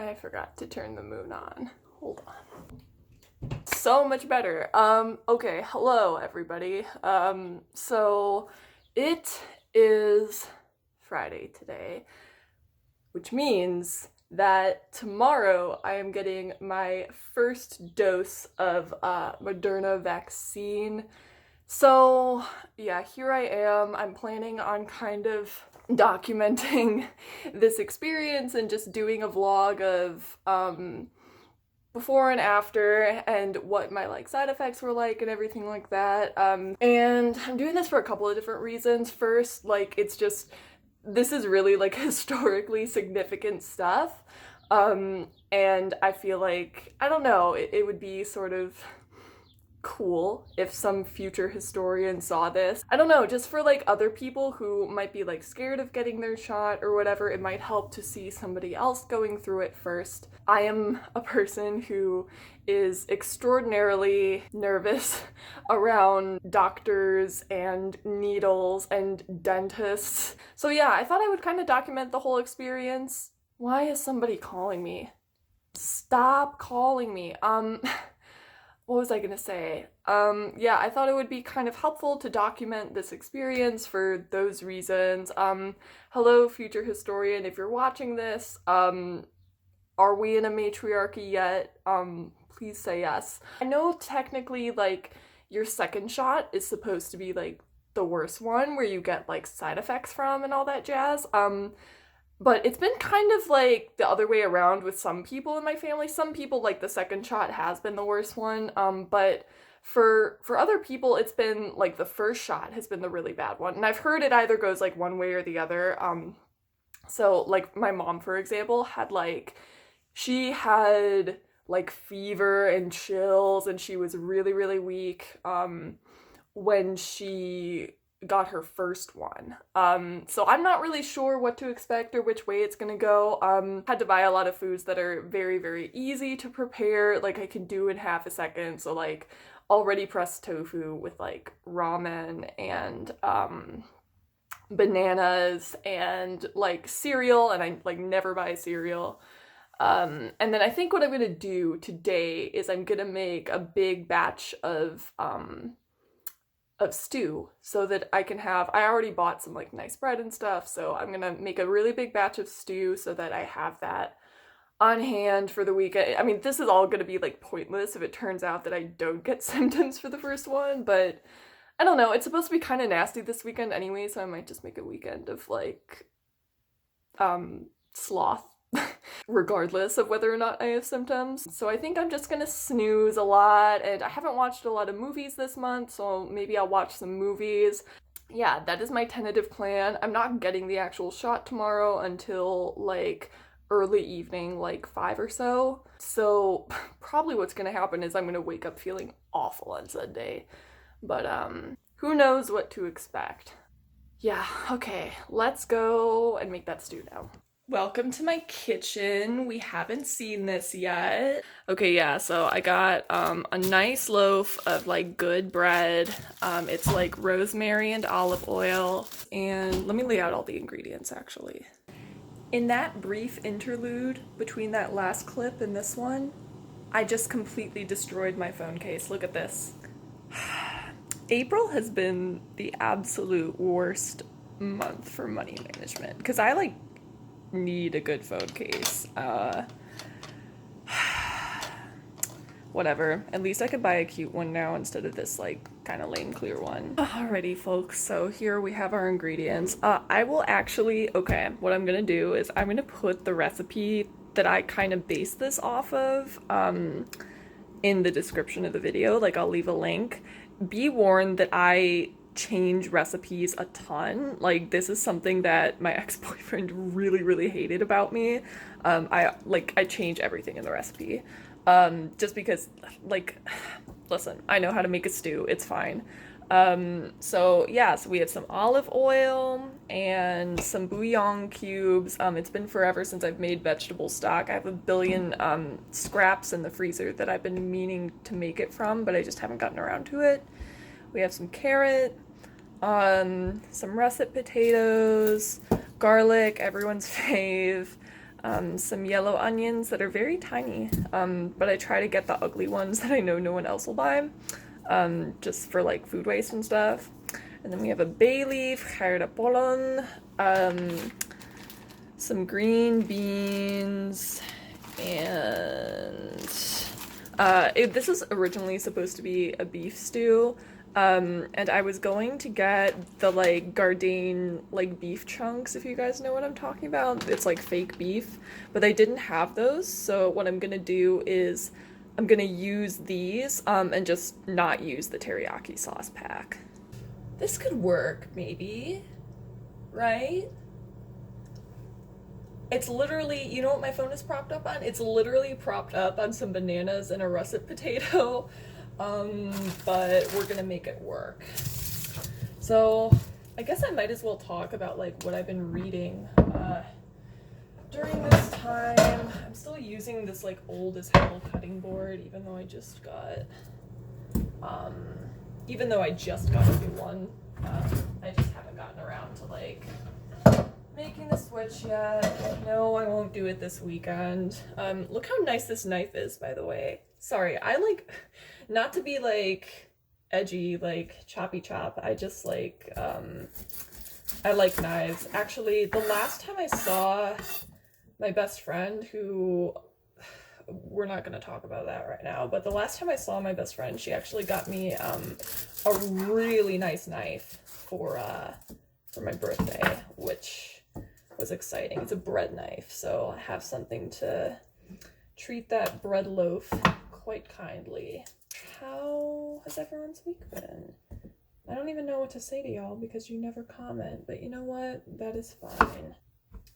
I forgot to turn the moon on. Hold on. So much better. Okay, hello everybody. So it is Friday today, which means that tomorrow I am getting my first dose of Moderna vaccine. So yeah, here I am. I'm planning on kind of documenting this experience and just doing a vlog of before and after and what my side effects were like and everything like that. And I'm doing this for a couple of different reasons. First, this is really historically significant stuff. And I feel like, I don't know, it would be sort of cool if some future historian saw this. I don't know, just for other people who might be scared of getting their shot or whatever, it might help to see somebody else going through it first. I am a person who is extraordinarily nervous around doctors and needles and dentists. So yeah, I thought I would kind of document the whole experience. Why is somebody calling me? Stop calling me. What was I gonna say? Yeah, I thought it would be kind of helpful to document this experience for those reasons. Hello, future historian, if you're watching this, are we in a matriarchy yet? Please say yes. I know technically, your second shot is supposed to be, the worst one, where you get, side effects from and all that jazz. But it's been kind of the other way around with some people in my family. Some people, the second shot has been the worst one, but for other people, it's been, the first shot has been the really bad one. And I've heard it either goes, one way or the other. So, my mom, for example, had, she had, fever and chills, and she was really, really weak, when she got her first one. So I'm not really sure what to expect or which way it's gonna go. Had to buy a lot of foods that are very, very easy to prepare, I can do in half a second. So already pressed tofu with ramen and bananas and cereal, and I never buy cereal. And then I think what I'm gonna do today is I'm gonna make a big batch of stew so that I can have, I already bought some nice bread and stuff, so I'm gonna make a really big batch of stew so that I have that on hand for the weekend. I mean, this is all gonna be pointless if it turns out that I don't get symptoms for the first one, but I don't know, it's supposed to be kind of nasty this weekend anyway, so I might just make a weekend of sloth regardless of whether or not I have symptoms. So I think I'm just gonna snooze a lot, and I haven't watched a lot of movies this month, so maybe I'll watch some movies. Yeah, that is my tentative plan. I'm not getting the actual shot tomorrow until early evening, 5 or so. So probably what's gonna happen is I'm gonna wake up feeling awful on Sunday. But who knows what to expect. Yeah, okay, let's go and make that stew now. Welcome to my kitchen. We haven't seen this yet. Okay, yeah, so I got a nice loaf of good bread. It's rosemary and olive oil. And let me lay out all the ingredients actually. In that brief interlude between that last clip and this one, I just completely destroyed my phone case. Look at this. April has been the absolute worst month for money management because I need a good phone case. Whatever. At least I could buy a cute one now instead of this kind of lame clear one. Alrighty folks, so here we have our ingredients. I will actually, okay, what I'm gonna do is I'm gonna put the recipe that I kind of base this off of in the description of the video. I'll leave a link. Be warned that I change recipes a ton. This is something that my ex-boyfriend really, really hated about me. I change everything in the recipe. Just because, listen, I know how to make a stew, it's fine. So yeah, so we have some olive oil and some bouillon cubes. It's been forever since I've made vegetable stock. I have a billion scraps in the freezer that I've been meaning to make it from, but I just haven't gotten around to it. We have some carrot, some russet potatoes, garlic, everyone's fave, some yellow onions that are very tiny, but I try to get the ugly ones that I know no one else will buy, just for like food waste and stuff. And then we have a bay leaf, Яγειρε, some green beans, and this is originally supposed to be a beef stew. And I was going to get the like Gardein like beef chunks, if you guys know what I'm talking about. It's like fake beef, but they didn't have those. So what I'm gonna do is I'm gonna use these and just not use the teriyaki sauce pack. This could work, maybe, right? It's literally, you know what my phone is propped up on? It's literally propped up on some bananas and a russet potato. But we're gonna make it work. So I guess I might as well talk about like what I've been reading during this time. I'm still using this like old as hell cutting board, even though I just got a new one. I just haven't gotten around to like making the switch yet. No, I won't do it this weekend. Look how nice this knife is, by the way. Sorry, I like, not to be like edgy, like choppy chop, I just like, I like knives. Actually, the last time I saw my best friend, who, we're not going to talk about that right now, but the last time I saw my best friend, she actually got me a really nice knife for my birthday, which was exciting. It's a bread knife, so I have something to treat that bread loaf quite kindly. How has everyone's week been? I don't even know what to say to y'all because you never comment, but you know what? That is fine.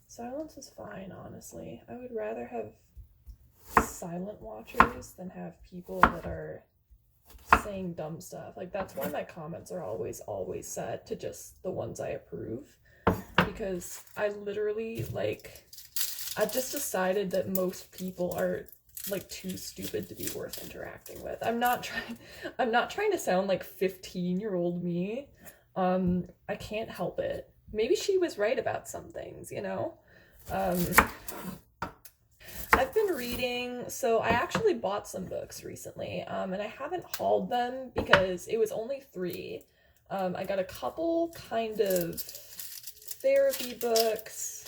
Silence is fine, honestly. I would rather have silent watchers than have people that are saying dumb stuff. Like, that's why my comments are always set to just the ones I approve, because I literally, like, I just decided that most people are like too stupid to be worth interacting with. I'm not trying to sound like 15-year-old me. I can't help it. Maybe she was right about some things, you know? I've been reading, so I actually bought some books recently, and I haven't hauled them because it was only 3. I got a couple kind of therapy books,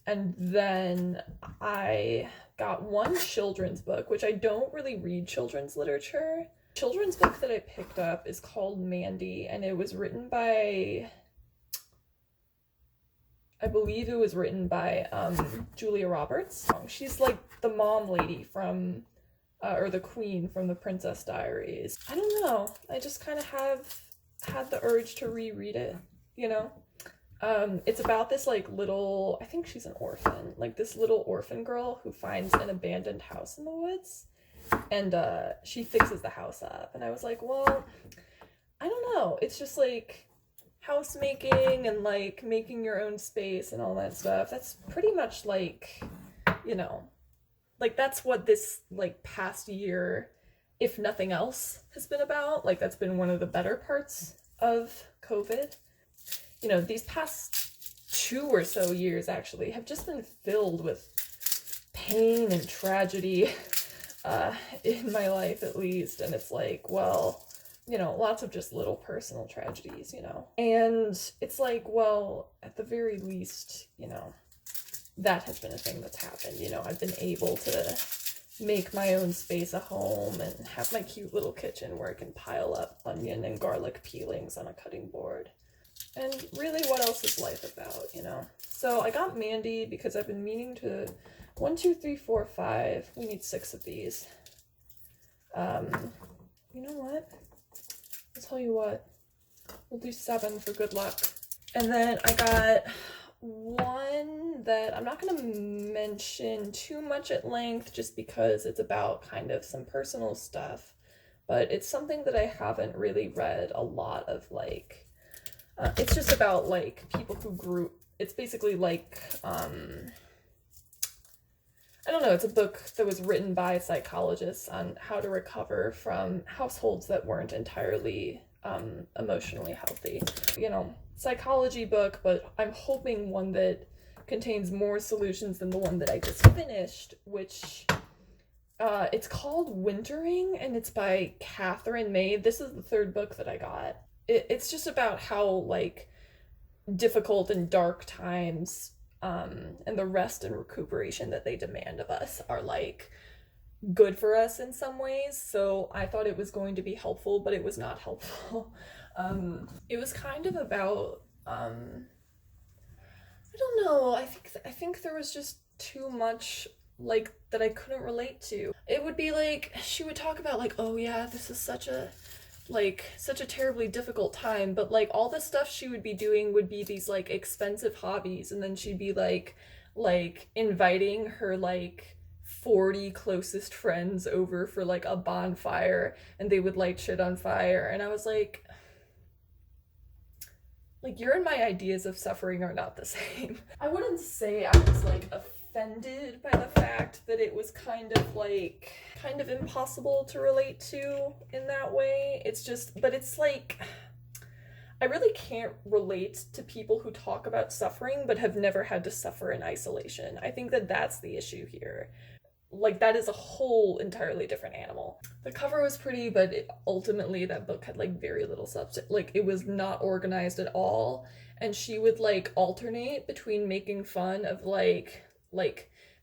and then I got one children's book, which I don't really read children's literature. Children's book that I picked up is called Mandy, and it was written by, I believe it was written by Julia Roberts. She's like the mom lady from, or the queen from the Princess Diaries. I don't know, I just kind of have had the urge to reread it, you know? It's about this like little, I think she's an orphan, like this little orphan girl who finds an abandoned house in the woods, and she fixes the house up. And I was like, well, I don't know, it's just like house making and like making your own space and all that stuff. That's pretty much like, you know, like that's what this like past year, if nothing else, has been about. Like that's been one of the better parts of COVID. You know, these past 2 or so years actually have just been filled with pain and tragedy, in my life at least. And it's like, well, you know, lots of just little personal tragedies, you know. And it's like, well, at the very least, you know, that has been a thing that's happened. You know, I've been able to make my own space a home and have my cute little kitchen where I can pile up onion and garlic peelings on a cutting board. And really, what else is life about, you know? So I got Mandy because I've been meaning to, 1, 2, 3, 4, 5. We need 6 of these. You know what? I'll tell you what. We'll do 7 for good luck. And then I got one that I'm not going to mention too much at length just because it's about kind of some personal stuff. But it's something that I haven't really read a lot of, like, it's just about, like, people who grew, it's basically, like, I don't know, it's a book that was written by psychologists on how to recover from households that weren't entirely emotionally healthy. You know, psychology book, but I'm hoping one that contains more solutions than the one that I just finished, which it's called Wintering, and it's by Catherine May. This is the third book that I got. It's just about how, like, difficult and dark times and the rest and recuperation that they demand of us are, like, good for us in some ways. So I thought it was going to be helpful, but it was not helpful. It was kind of about I don't know, I think there was just too much, like, that I couldn't relate to. It would be like, she would talk about, like, oh yeah, this is such a terribly difficult time, but, like, all the stuff she would be doing would be these, like, expensive hobbies, and then she'd be like inviting her, like, 40 closest friends over for, like, a bonfire, and they would light shit on fire, and I was like, your and my ideas of suffering are not the same. I wouldn't say I was, like, offended by the fact that it was kind of impossible to relate to in that way. It's just, but it's like, I really can't relate to people who talk about suffering but have never had to suffer in isolation. I think that that's the issue here. Like, that is a whole entirely different animal. The cover was pretty, but ultimately that book had, like, very little substance. Like, it was not organized at all, and she would, like, alternate between making fun of, like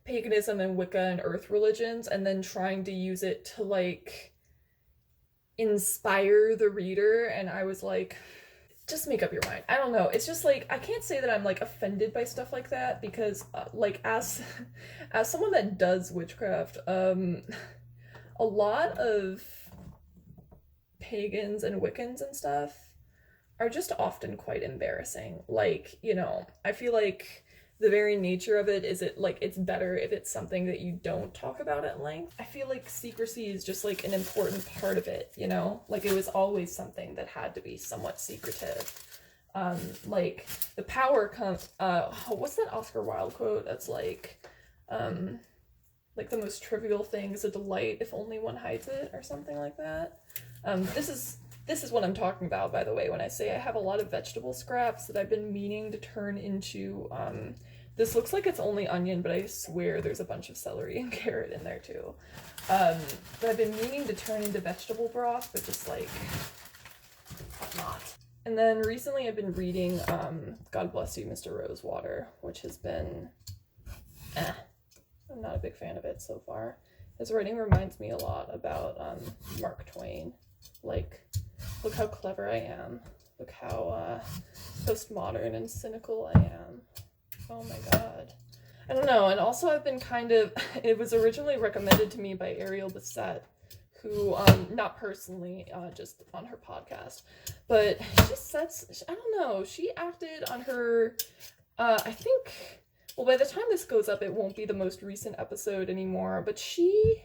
paganism and Wicca and earth religions, and then trying to use it to, like, inspire the reader, and I was like, just make up your mind. I don't know. It's just, like, I can't say that I'm, like, offended by stuff like that, because, like, as someone that does witchcraft, a lot of pagans and Wiccans and stuff are just often quite embarrassing. Like, you know, I feel like the very nature of it is it's better if it's something that you don't talk about at length. I feel like secrecy is just, like, an important part of it, you know? Like, it was always something that had to be somewhat secretive. Like, the power comes, what's that Oscar Wilde quote that's like, the most trivial thing is a delight if only one hides it, or something like that. This is what I'm talking about, by the way, when I say I have a lot of vegetable scraps that I've been meaning to turn into, this looks like it's only onion, but I swear there's a bunch of celery and carrot in there too. But I've been meaning to turn into vegetable broth, but just, like, have not. And then recently I've been reading, God Bless You, Mr. Rosewater, which has been, I'm not a big fan of it so far. His writing reminds me a lot about, Mark Twain. Like, look how clever I am. Look how postmodern and cynical I am. Oh my god. I don't know, and also I've been it was originally recommended to me by Ariel Bissett, who, not personally, just on her podcast, but I don't know, she acted on her, I think, well, by the time this goes up, it won't be the most recent episode anymore, but she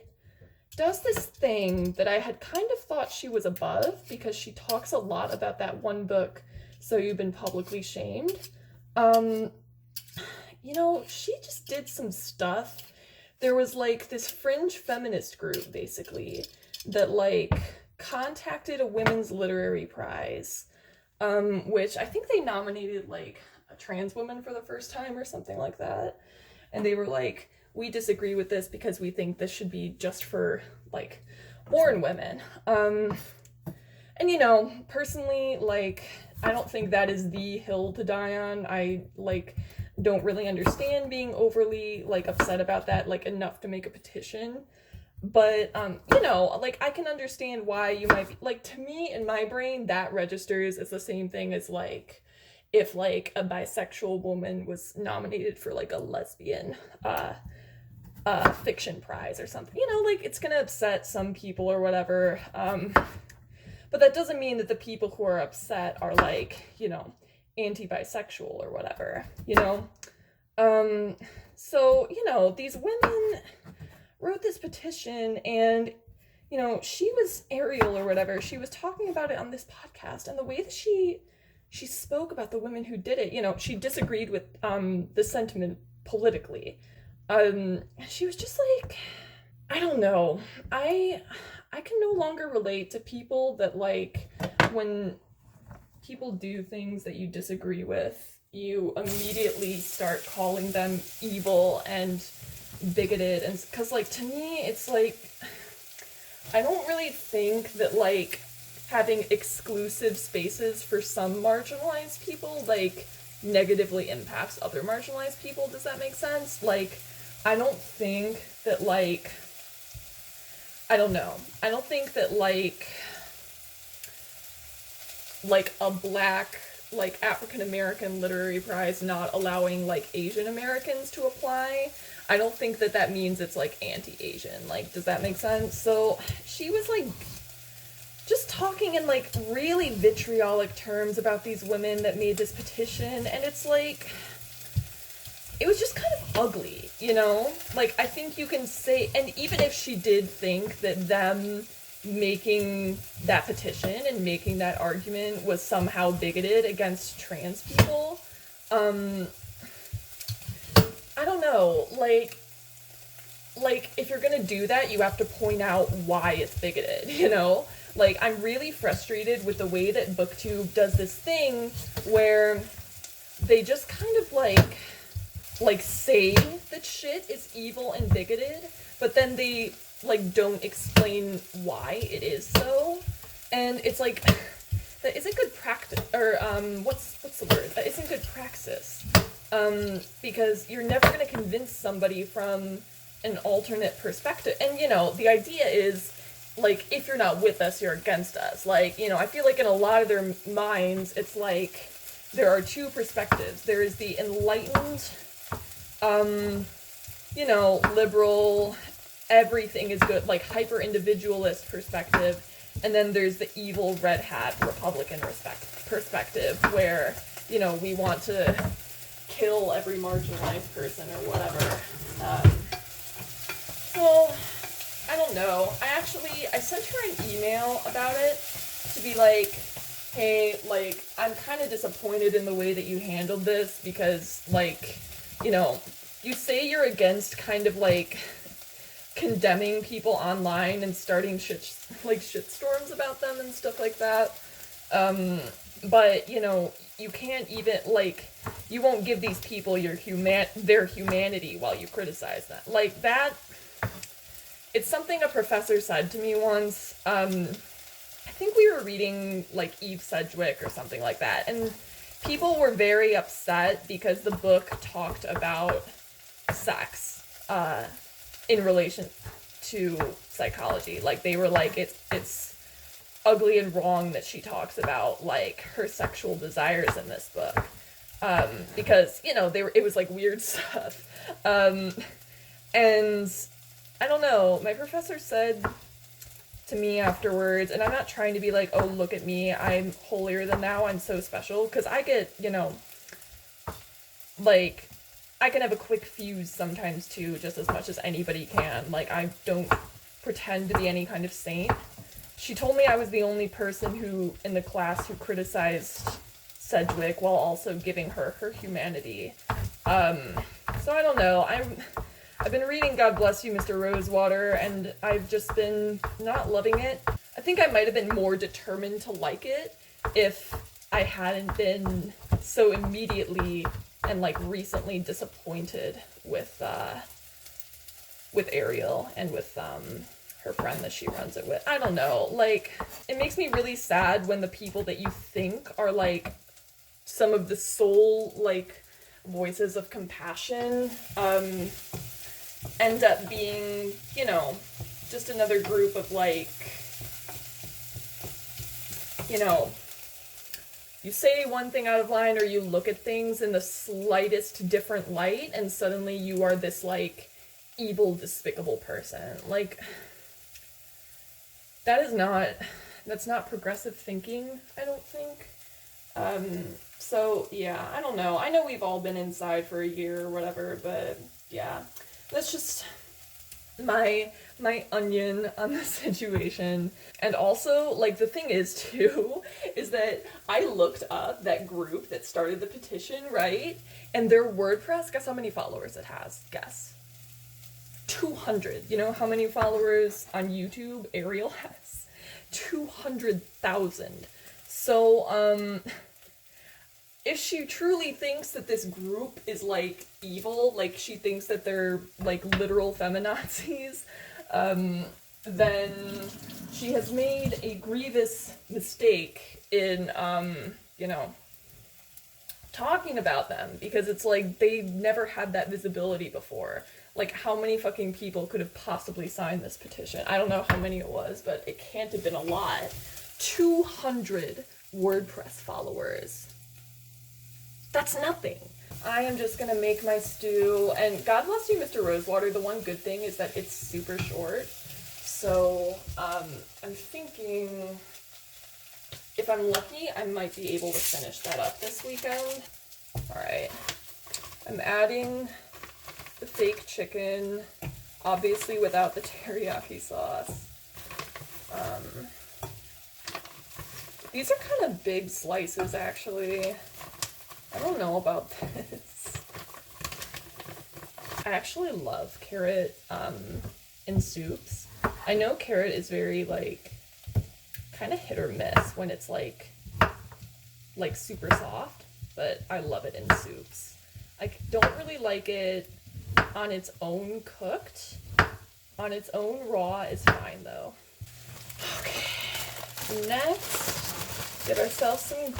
does this thing that I had kind of thought she was above, because she talks a lot about that one book, So You've Been Publicly Shamed. You know, she just did some stuff. There was, like, this fringe feminist group, basically, that, like, contacted a women's literary prize, which I think they nominated, like, a trans woman for the first time or something like that. And they were like, we disagree with this because we think this should be just for, like, born women. And, you know, personally, like, I don't think that is the hill to die on. I, like, don't really understand being overly, like, upset about that, like, enough to make a petition. But, you know, like, I can understand why you might be, like, to me, in my brain, that registers as the same thing as, like, if, like, a bisexual woman was nominated for, like, a lesbian, fiction prize or something. You know, like, it's gonna upset some people or whatever, but that doesn't mean that the people who are upset are, like, you know, anti-bisexual or whatever, you know? So, you know, these women wrote this petition, and, you know, she was Ariel or whatever, she was talking about it on this podcast, and the way that she spoke about the women who did it, you know, she disagreed with the sentiment politically. She was just like, I don't know, I can no longer relate to people that, like, when people do things that you disagree with, you immediately start calling them evil and bigoted, and because, like, to me, it's like, I don't really think that, like, having exclusive spaces for some marginalized people, like, negatively impacts other marginalized people. Does that make sense? Like, I don't think that, like, I don't know. I don't think that, like a black, like, African American literary prize not allowing, like, Asian Americans to apply, I don't think that that means it's, like, anti-Asian. Like, does that make sense? So she was, like, just talking in, like, really vitriolic terms about these women that made this petition, and it's, like, it was just kind of ugly, you know? Like, I think you can say, and even if she did think that them making that petition and making that argument was somehow bigoted against trans people, I don't know, like, if you're gonna do that, you have to point out why it's bigoted, you know? Like, I'm really frustrated with the way that BookTube does this thing where they just kind of, like, say that shit is evil and bigoted, but then they, like, don't explain why it is so, and it's like, that isn't good practice, or, what's the word? That isn't good praxis, because you're never gonna convince somebody from an alternate perspective, and, you know, the idea is, like, if you're not with us, you're against us. Like, you know, I feel like in a lot of their minds, it's like, there are two perspectives. There is the enlightened, you know, liberal, everything is good, like, hyper-individualist perspective, and then there's the evil red hat Republican perspective, where, you know, we want to kill every marginalized person or whatever. So, I don't know. I sent her an email about it to be like, hey, like, I'm kind of disappointed in the way that you handled this because, like, you know, you say you're against kind of, like, condemning people online and starting shitstorms about them and stuff like that. But, you know, you can't even, like, you won't give these people their humanity while you criticize them. Like, that, it's something a professor said to me once. I think we were reading, like, Eve Sedgwick or something like that, and people were very upset because the book talked about sex, in relation to psychology. Like, they were like, it's ugly and wrong that she talks about, like, her sexual desires in this book, because, you know, it was, like, weird stuff, and I don't know, my professor said to me afterwards, and I'm not trying to be like, oh, look at me, I'm holier than thou, I'm so special, because I get, you know, like, I can have a quick fuse sometimes too, just as much as anybody can. Like, I don't pretend to be any kind of saint. She told me I was the only person in the class who criticized Sedgwick while also giving her humanity. So I don't know, I've been reading God Bless You, Mr. Rosewater, and I've just been not loving it. I think I might have been more determined to like it if I hadn't been so immediately and, like, recently disappointed with Ariel and with her friend that she runs it with. I don't know, like, it makes me really sad when the people that you think are, like, some of the sole, like, voices of compassion end up being, you know, just another group of, like, you know, you say one thing out of line or you look at things in the slightest different light and suddenly you are this, like, evil, despicable person. Like, that's not progressive thinking, I don't think. So, yeah, I don't know. I know we've all been inside for a year or whatever, but, yeah. That's just my onion on the situation. And also, like, the thing is, too, is that I looked up that group that started the petition, right? And their WordPress, guess how many followers it has? Guess. 200. You know how many followers on YouTube Ariel has? 200,000. So, if she truly thinks that this group is, like, evil, like, she thinks that they're, like, literal feminazis, then she has made a grievous mistake in, you know, talking about them, because it's like they never had that visibility before. Like, how many fucking people could have possibly signed this petition? I don't know how many it was, but it can't have been a lot. 200 WordPress followers. That's nothing. I am just gonna make my stew, and God bless you, Mr. Rosewater. The one good thing is that it's super short, so I'm thinking if I'm lucky, I might be able to finish that up this weekend. Alright, I'm adding the fake chicken, obviously without the teriyaki sauce. These are kind of big slices, actually. I don't know about this. I actually love carrot in soups. I know carrot is very, like, kind of hit or miss when it's like super soft, but I love it in soups. I don't really like it on its own cooked. On its own raw is fine though. Okay, next, get ourselves some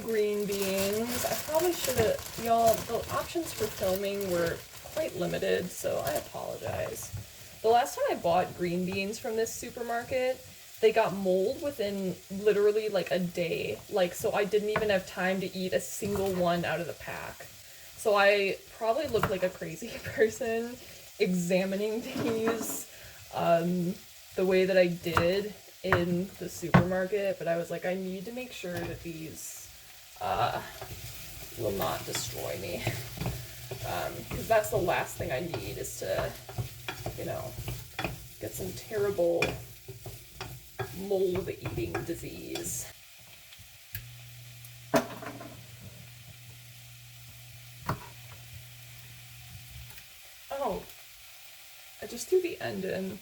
green beans. I probably should have, y'all, the options for filming were quite limited, so I apologize. The last time I bought green beans from this supermarket, they got mold within literally like a day. Like, so I didn't even have time to eat a single one out of the pack. So I probably look like a crazy person examining these the way that I did in the supermarket, but I was like, I need to make sure that these will not destroy me, because that's the last thing I need, is to, you know, get some terrible mold-eating disease. Oh, I just threw the end in.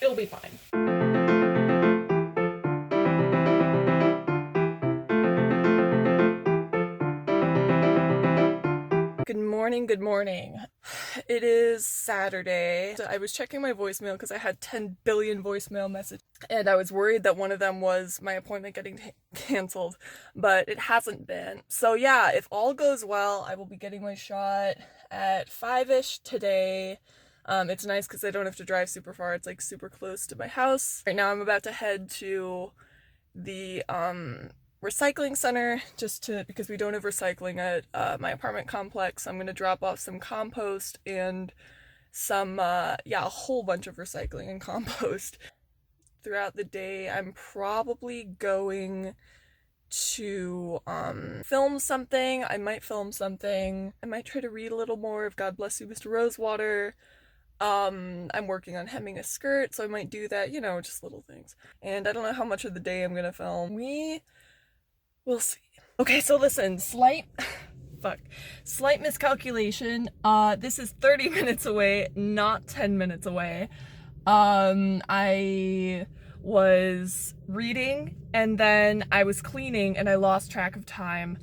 It'll be fine. Good morning. It is Saturday. I was checking my voicemail because I had 10 billion voicemail messages, and I was worried that one of them was my appointment getting canceled, but it hasn't been. So yeah, if all goes well, I will be getting my shot at 5-ish today. It's nice because I don't have to drive super far. It's like super close to my house. Right now I'm about to head to the recycling center because we don't have recycling at my apartment complex. I'm gonna drop off some compost and some a whole bunch of recycling and compost. Throughout the day, I'm probably going to film something. I might film something. I might try to read a little more of God Bless You, Mr. Rosewater. I'm working on hemming a skirt, so I might do that, you know, just little things. And I don't know how much of the day I'm gonna film. We'll see. Okay, so listen, slight miscalculation. This is 30 minutes away, not 10 minutes away. I was reading and then I was cleaning and I lost track of time.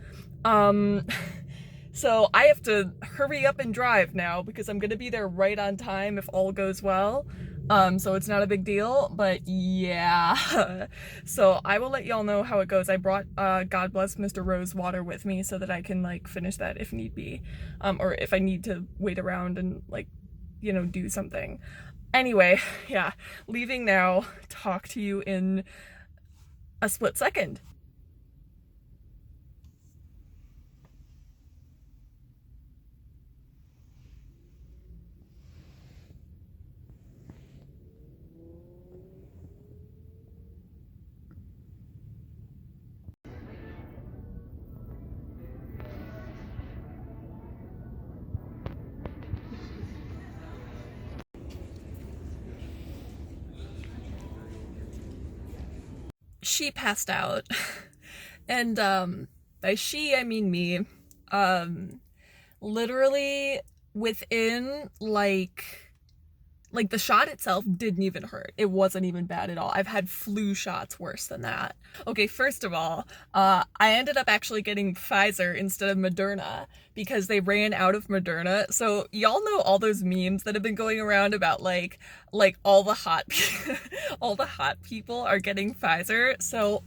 So I have to hurry up and drive now because I'm gonna be there right on time if all goes well. So it's not a big deal, but yeah. So I will let y'all know how it goes. I brought God Bless Mr. Rosewater with me so that I can like finish that if need be. Or if I need to wait around and like, you know, do something. Anyway, yeah, leaving now. Talk to you in a split second. She passed out, and by she I mean me. Literally within like like, the shot itself didn't even hurt. It wasn't even bad at all. I've had flu shots worse than that. Okay, first of all, I ended up actually getting Pfizer instead of Moderna because they ran out of Moderna. So y'all know all those memes that have been going around about like all the hot all the hot people are getting Pfizer. So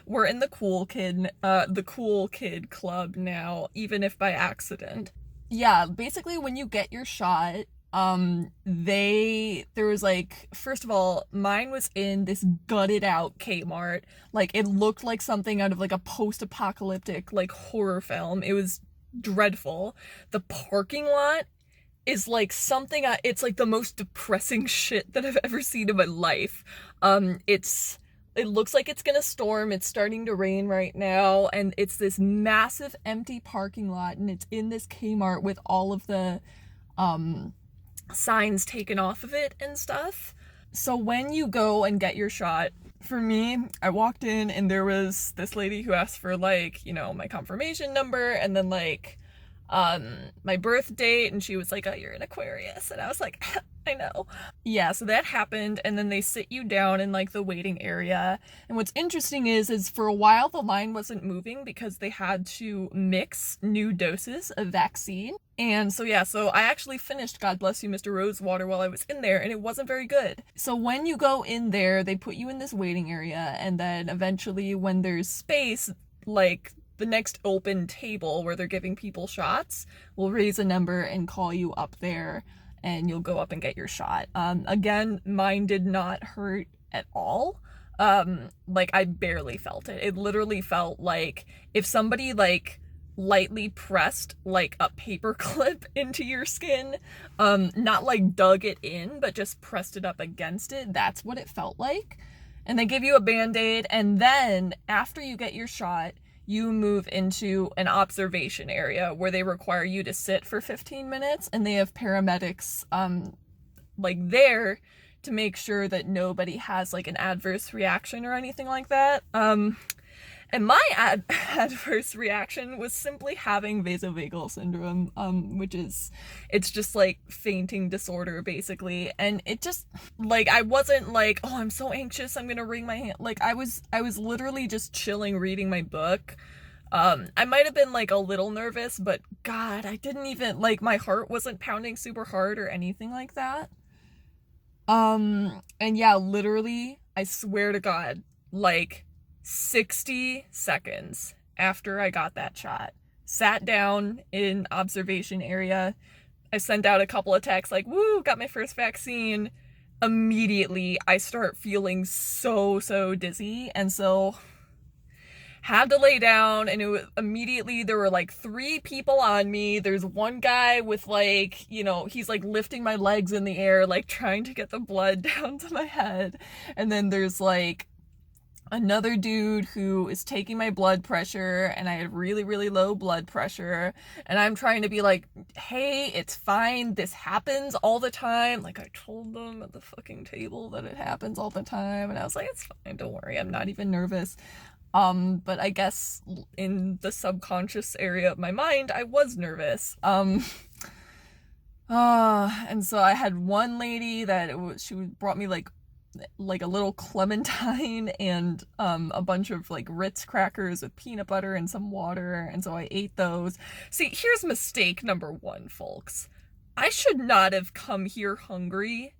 we're in the cool kid club now, even if by accident. Yeah, basically when you get your shot, there was like, first of all, mine was in this gutted out Kmart. Like, it looked like something out of like a post-apocalyptic like horror film. It was dreadful. The parking lot is like something, it's like the most depressing shit that I've ever seen in my life. It looks like it's gonna storm. It's starting to rain right now, and it's this massive empty parking lot, and it's in this Kmart with all of the signs taken off of it and stuff. So when you go and get your shot, for me, I walked in and there was this lady who asked for like, you know, my confirmation number and then like my birth date, and she was like, oh, you're an Aquarius, and I was like, I know. Yeah, so that happened, and then they sit you down in like the waiting area. And what's interesting is for a while the line wasn't moving because they had to mix new doses of vaccine. And so yeah, so I actually finished God Bless You, Mr. Rosewater while I was in there, and it wasn't very good. So when you go in there, they put you in this waiting area, and then eventually when there's space, like the next open table where they're giving people shots will raise a number and call you up there, and you'll go up and get your shot. Again, mine did not hurt at all. Like, I barely felt it. It literally felt like if somebody like lightly pressed like a paper clip into your skin, not like dug it in, but just pressed it up against it. That's what it felt like. And they give you a Band-Aid, and then after you get your shot, you move into an observation area where they require you to sit for 15 minutes, and they have paramedics like there to make sure that nobody has like an adverse reaction or anything like that. And my adverse reaction was simply having vasovagal syndrome, which is, it's just like fainting disorder basically. And it just, like, I wasn't like, oh, I'm so anxious, I'm gonna wring my hand. Like, I was literally just chilling, reading my book. I might have been like a little nervous, but God, I didn't even, like, my heart wasn't pounding super hard or anything like that. And yeah, literally, I swear to God, like 60 seconds after I got that shot, sat down in observation area, I sent out a couple of texts like, woo, got my first vaccine. Immediately I start feeling so dizzy, and so had to lay down, and it was immediately, there were like 3 people on me. There's one guy with like, you know, he's like lifting my legs in the air, like trying to get the blood down to my head. And then there's like another dude who is taking my blood pressure, and I had really low blood pressure, and I'm trying to be like, hey, it's fine, this happens all the time. Like, I told them at the fucking table that it happens all the time, and I was like, it's fine, don't worry, I'm not even nervous. But I guess in the subconscious area of my mind, I was nervous. And so I had one lady that she brought me like a little clementine and a bunch of like Ritz crackers with peanut butter and some water, and so I ate those. See, here's mistake number 1, folks. I should not have come here hungry.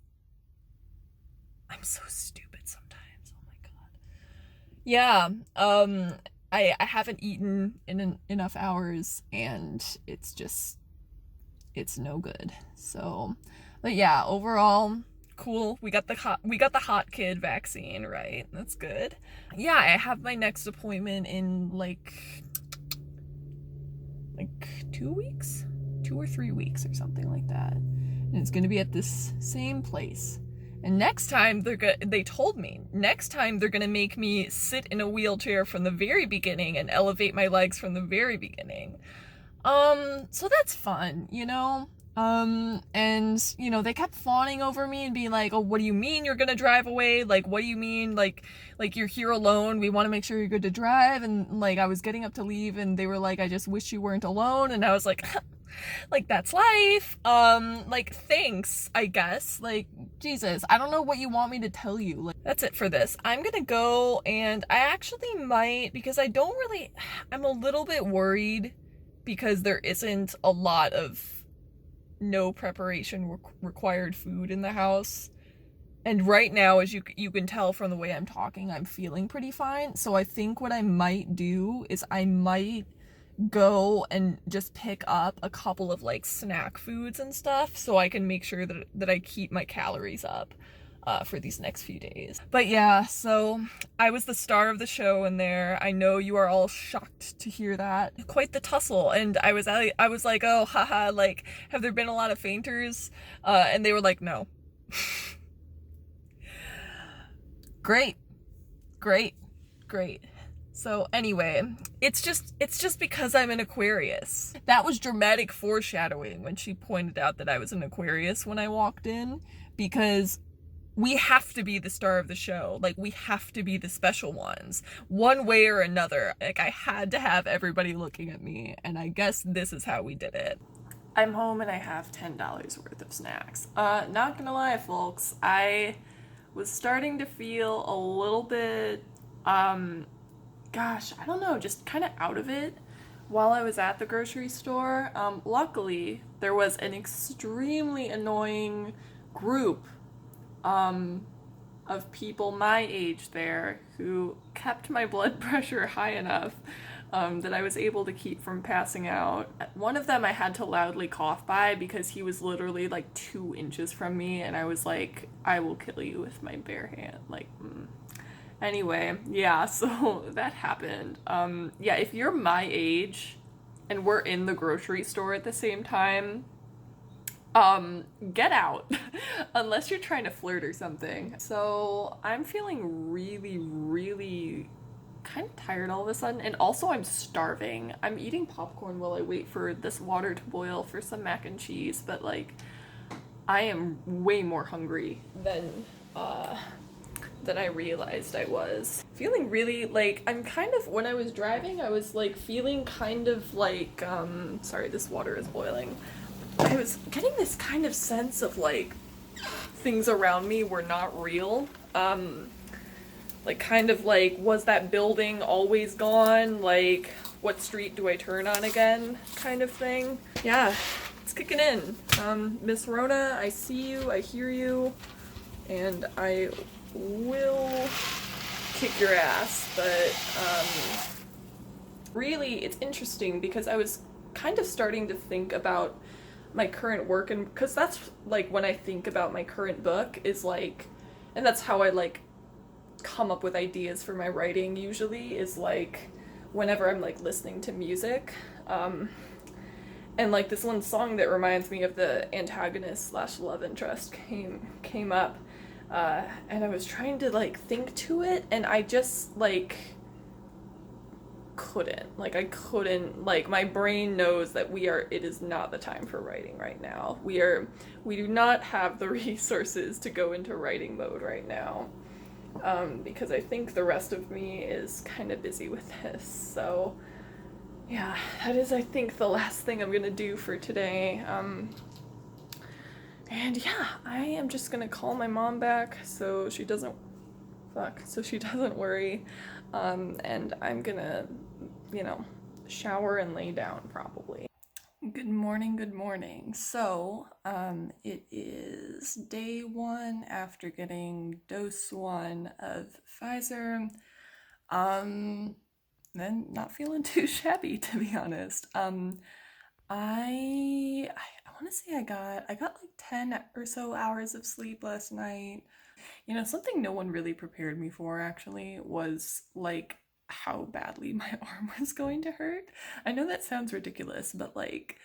I'm so stupid sometimes. Oh my God. Yeah, I haven't eaten in enough hours, and it's no good. So, but yeah, overall, cool. We got the hot kid vaccine, right? That's good. Yeah, I have my next appointment in like 2 weeks, 2 or 3 weeks or something like that. And it's gonna be at this same place. And next time they told me next time they're gonna make me sit in a wheelchair from the very beginning and elevate my legs from the very beginning. So that's fun, you know? And, you know, they kept fawning over me and being like, oh, what do you mean you're gonna drive away? Like, what do you mean? Like you're here alone. We want to make sure you're good to drive. And like, I was getting up to leave, and they were like, I just wish you weren't alone. And I was like, Like, that's life. Like, thanks, I guess. Like, Jesus, I don't know what you want me to tell you. Like, that's it for this. I'm gonna go, and I actually might, because I'm a little bit worried because there isn't a lot of no preparation required food in the house. And right now, as you can tell from the way I'm talking, I'm feeling pretty fine. So I think what I might do is I might go and just pick up a couple of like snack foods and stuff so I can make sure that I keep my calories up for these next few days. But yeah, so I was the star of the show in there. I know you are all shocked to hear that. Quite the tussle. And I was like, oh, haha, like, have there been a lot of fainters? And they were like, no. Great. So anyway, it's just because I'm an Aquarius. That was dramatic foreshadowing when she pointed out that I was an Aquarius when I walked in, because we have to be the star of the show. Like, we have to be the special ones, one way or another. Like, I had to have everybody looking at me, and I guess this is how we did it. I'm home and I have $10 worth of snacks. Not gonna lie, folks, I was starting to feel a little bit, gosh, I don't know, just kind of out of it while I was at the grocery store. Luckily, there was an extremely annoying group of people my age there who kept my blood pressure high enough that I was able to keep from passing out. One of them I had to loudly cough by because he was literally like 2 inches from me, and I was like, I will kill you with my bare hand. Like, Anyway, yeah, so that happened. Yeah, if you're my age and we're in the grocery store at the same time, get out. Unless you're trying to flirt or something. So I'm feeling really kind of tired all of a sudden, and also I'm starving. I'm eating popcorn while I wait for this water to boil for some mac and cheese, but like, I am way more hungry than I realized I was. Feeling really, like, I'm kind of, when I was driving, I was like feeling kind of like, sorry, this water is boiling. I was getting this kind of sense of like things around me were not real. Like, kind of like, was that building always gone? Like, what street do I turn on again? Kind of thing. Yeah, it's kicking in. Miss Rona, I see you, I hear you, and I will kick your ass. But really, it's interesting because I was kind of starting to think about my current work, and because that's like when I think about my current book is like, and that's how I like come up with ideas for my writing usually, is like whenever I'm like listening to music, and like this one song that reminds me of the antagonist slash love interest came up, and I was trying to like think to it, and I just like couldn't. Like, I couldn't, like, my brain knows that it is not the time for writing right now. We do not have the resources to go into writing mode right now, because I think the rest of me is kind of busy with this. So yeah, that is, I think, the last thing I'm gonna do for today. And yeah, I am just gonna call my mom back so she doesn't worry, and I'm gonna, shower and lay down probably. Good morning. So, it is day 1 after getting dose 1 of Pfizer. Then not feeling too shabby, to be honest. I want to say I got like 10 or so hours of sleep last night. Something no one really prepared me for, actually, was like how badly my arm was going to hurt. I know that sounds ridiculous, but like,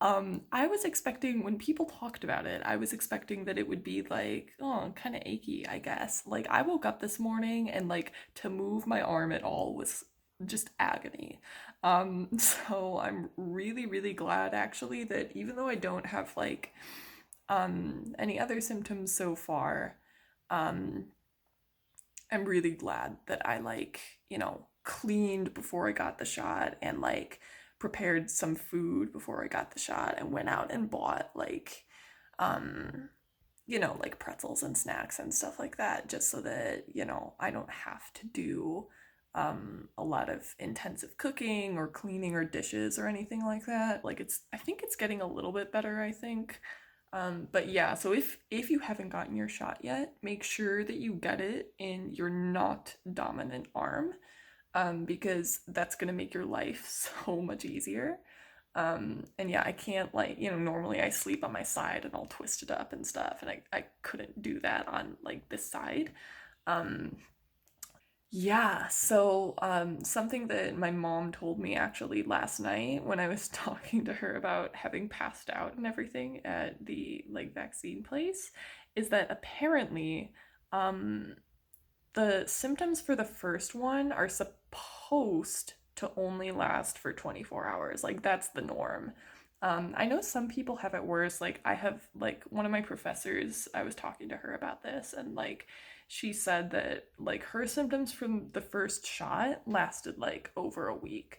I was expecting, when people talked about it, I was expecting that it would be like, oh, kind of achy, I guess. Like, I woke up this morning and like to move my arm at all was just agony. So I'm really glad, actually, that even though I don't have like any other symptoms so far, I'm really glad that I like, cleaned before I got the shot, and like prepared some food before I got the shot and went out and bought like, you know, like pretzels and snacks and stuff like that, just so that, you know, I don't have to do a lot of intensive cooking or cleaning or dishes or anything like that. Like I think it's getting a little bit better, I think. But yeah, so if you haven't gotten your shot yet, make sure that you get it in your not dominant arm, because that's gonna make your life so much easier. And yeah, I can't, like, you know, normally I sleep on my side and I'll twist it up and stuff, and I couldn't do that on like this side. Yeah, so something that my mom told me actually last night when I was talking to her about having passed out and everything at the like vaccine place is that apparently um the symptoms for the first one are supposed to only last for 24 hours. Like that's the norm. I know some people have it worse. Like I have like one of my professors, I was talking to her about this, and like she said that like her symptoms from the first shot lasted like over a week,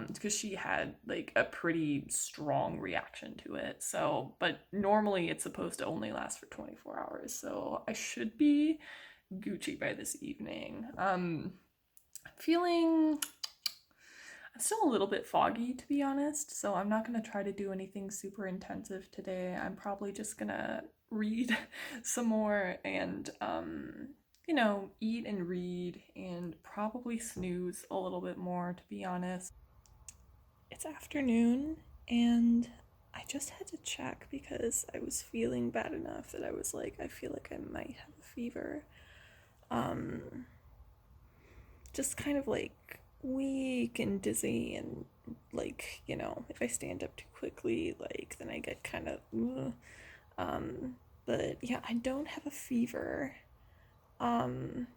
because she had like a pretty strong reaction to it. So, but normally it's supposed to only last for 24 hours. So I should be Gucci by this evening. Feeling I'm still a little bit foggy, to be honest, so I'm not going to try to do anything super intensive today. I'm probably just going to read some more and, you know, eat and read and probably snooze a little bit more, to be honest. It's afternoon and I just had to check because I was feeling bad enough that I was like, I feel like I might have a fever. Just kind of like weak and dizzy, and like, you know, if I stand up too quickly, like then I get kind of but yeah, I don't have a fever, but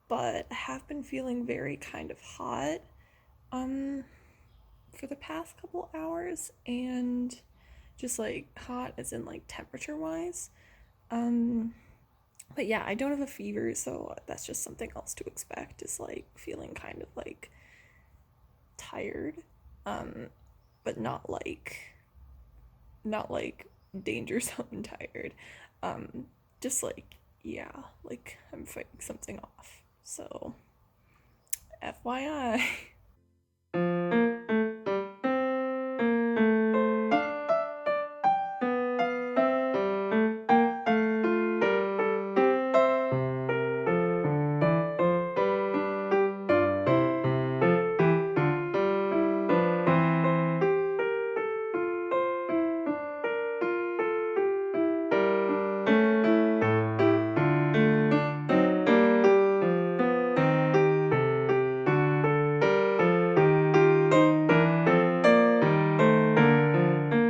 I have been feeling very kind of hot for the past couple hours, and just like hot as in like temperature wise. But yeah, I don't have a fever, so that's just something else to expect, is like feeling kind of like tired, but not like danger zone tired. Just like, yeah, like I'm fighting something off. So FYI.